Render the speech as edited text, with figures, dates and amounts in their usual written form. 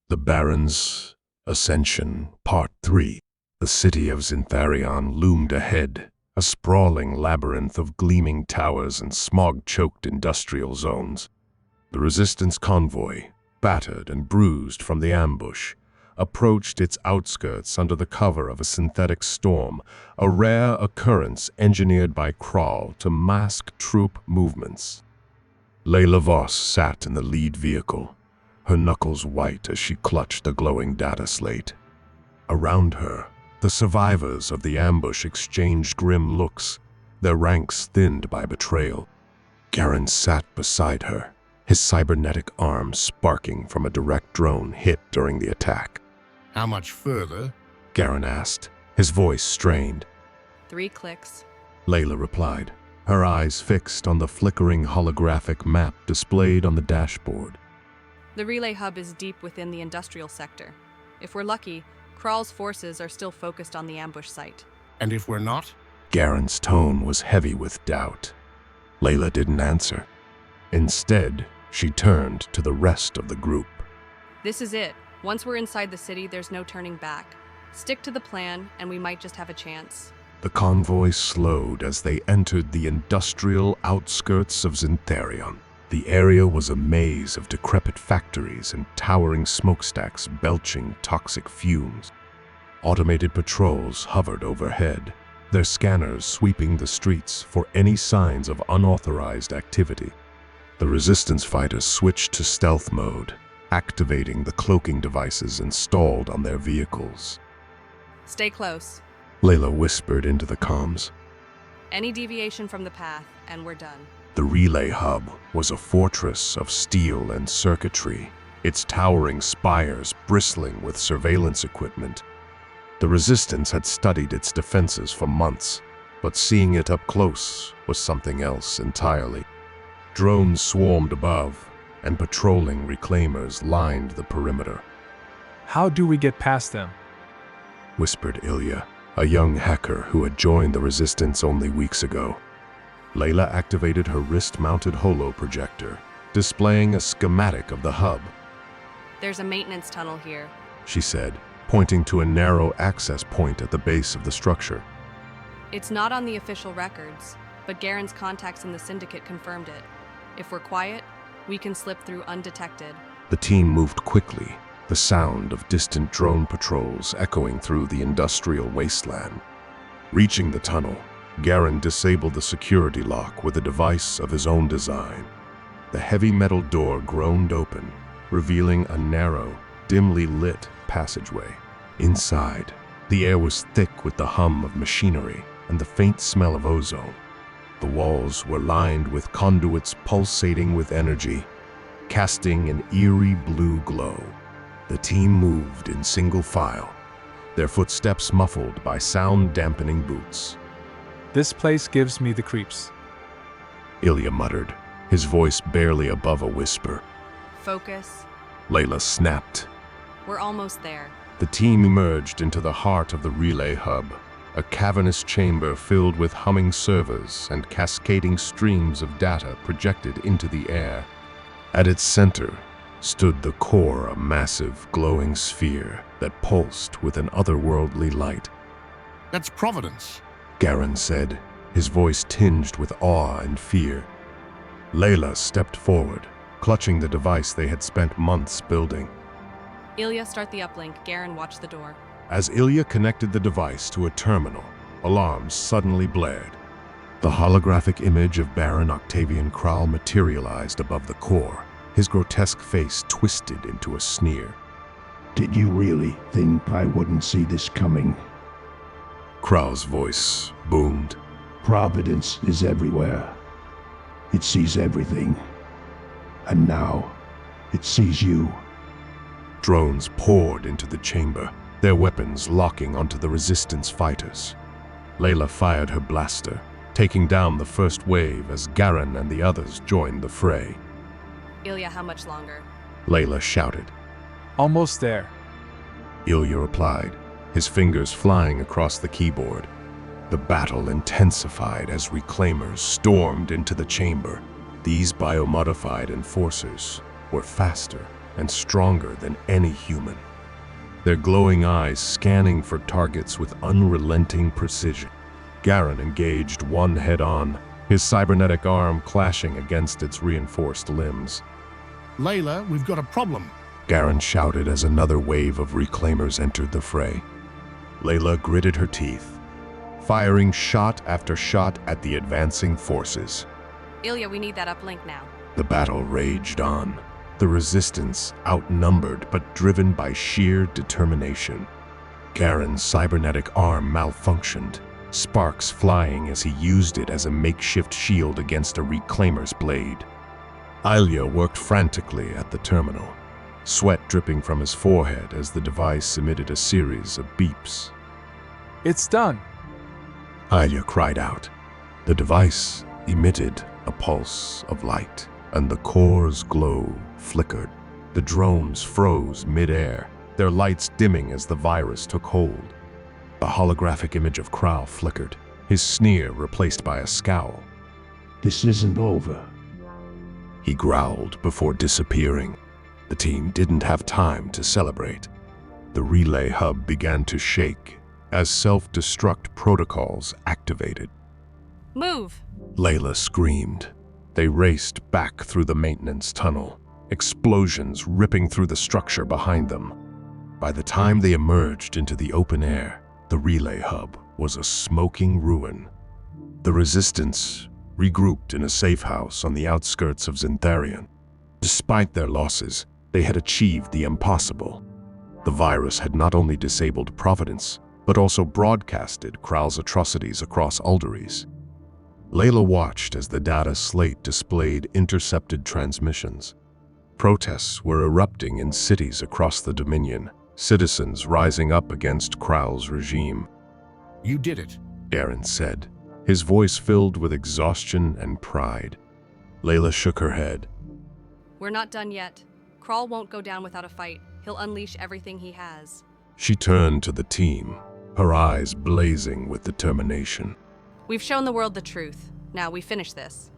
The Baron's Ascension, Part 3. The city of Zyntharion loomed ahead, a sprawling labyrinth of gleaming towers and smog-choked industrial zones. The resistance convoy, battered and bruised from the ambush, approached its outskirts under the cover of a synthetic storm, a rare occurrence engineered by Krall to mask troop movements. Layla Voss sat in the lead vehicle, her knuckles white as she clutched the glowing data slate. Around her, the survivors of the ambush exchanged grim looks, their ranks thinned by betrayal. Garen sat beside her, his cybernetic arm sparking from a direct drone hit during the attack. How much further? Garen asked, his voice strained. 3 clicks. Layla replied, her eyes fixed on the flickering holographic map displayed on the dashboard. The relay hub is deep within the industrial sector. If we're lucky, Krall's forces are still focused on the ambush site. And if we're not? Garen's tone was heavy with doubt. Layla didn't answer. Instead, she turned to the rest of the group. This is it. Once we're inside the city, there's no turning back. Stick to the plan, and we might just have a chance. The convoy slowed as they entered the industrial outskirts of Zyntharion. The area was a maze of decrepit factories and towering smokestacks belching toxic fumes. Automated patrols hovered overhead, their scanners sweeping the streets for any signs of unauthorized activity. The resistance fighters switched to stealth mode, activating the cloaking devices installed on their vehicles. Stay close. Layla whispered into the comms. Any deviation from the path, and we're done. The relay hub was a fortress of steel and circuitry, its towering spires bristling with surveillance equipment. The resistance had studied its defenses for months, but seeing it up close was something else entirely. Drones swarmed above, and patrolling reclaimers lined the perimeter. How do we get past them? Whispered Ilya, a young hacker who had joined the resistance only weeks ago. Layla activated her wrist-mounted holo projector, displaying a schematic of the hub. There's a maintenance tunnel here. She said, pointing to a narrow access point at the base of the structure. It's not on the official records, but Garen's contacts in the syndicate confirmed it. If we're quiet, we can slip through undetected. The team moved quickly, the sound of distant drone patrols echoing through the industrial wasteland. Reaching the tunnel, Garen disabled the security lock with a device of his own design. The heavy metal door groaned open, revealing a narrow, dimly lit passageway. Inside, the air was thick with the hum of machinery and the faint smell of ozone. The walls were lined with conduits pulsating with energy, casting an eerie blue glow. The team moved in single file, their footsteps muffled by sound-dampening boots. This place gives me the creeps. Ilya muttered, his voice barely above a whisper. Focus. Layla snapped. We're almost there. The team emerged into the heart of the relay hub, a cavernous chamber filled with humming servers and cascading streams of data projected into the air. At its center stood the core, a massive, glowing sphere that pulsed with an otherworldly light. That's Providence, Garen said, his voice tinged with awe and fear. Layla stepped forward, clutching the device they had spent months building. Ilya, start the uplink. Garen, watch the door. As Ilya connected the device to a terminal, alarms suddenly blared. The holographic image of Baron Octavian Krall materialized above the core, his grotesque face twisted into a sneer. Did you really think I wouldn't see this coming? Krall's voice boomed. Providence is everywhere. It sees everything. And now, it sees you. Drones poured into the chamber, their weapons locking onto the resistance fighters. Layla fired her blaster, taking down the first wave as Garen and the others joined the fray. Ilya, how much longer? Layla shouted. Almost there. Ilya replied, his fingers flying across the keyboard. The battle intensified as reclaimers stormed into the chamber. These biomodified enforcers were faster, and stronger than any human. Their glowing eyes scanning for targets with unrelenting precision. Garen engaged one head-on, his cybernetic arm clashing against its reinforced limbs. Layla, we've got a problem. Garen shouted as another wave of reclaimers entered the fray. Layla gritted her teeth, firing shot after shot at the advancing forces. Ilya, we need that uplink now. The battle raged on, the resistance outnumbered but driven by sheer determination. Garen's cybernetic arm malfunctioned, sparks flying as he used it as a makeshift shield against a reclaimer's blade. Ilya worked frantically at the terminal, sweat dripping from his forehead as the device emitted a series of beeps. It's done! Ilya cried out. The device emitted a pulse of light, and the core's glow flickered. The drones froze mid-air, their lights dimming as the virus took hold. The holographic image of Krall flickered, his sneer replaced by a scowl. This isn't over. He growled before disappearing. The team didn't have time to celebrate. The relay hub began to shake as self-destruct protocols activated. Move! Layla screamed. They raced back through the maintenance tunnel, explosions ripping through the structure behind them. By the time they emerged into the open air, the relay hub was a smoking ruin. The resistance regrouped in a safe house on the outskirts of Zyntharion. Despite their losses, they had achieved the impossible. The virus had not only disabled Providence, but also broadcasted Krall's atrocities across Alderies. Layla watched as the data slate displayed intercepted transmissions. Protests were erupting in cities across the Dominion, citizens rising up against Krall's regime. You did it. Garen said, his voice filled with exhaustion and pride. Layla shook her head. We're not done yet. Krall won't go down without a fight. He'll unleash everything he has. She turned to the team, her eyes blazing with determination. We've shown the world the truth. Now we finish this.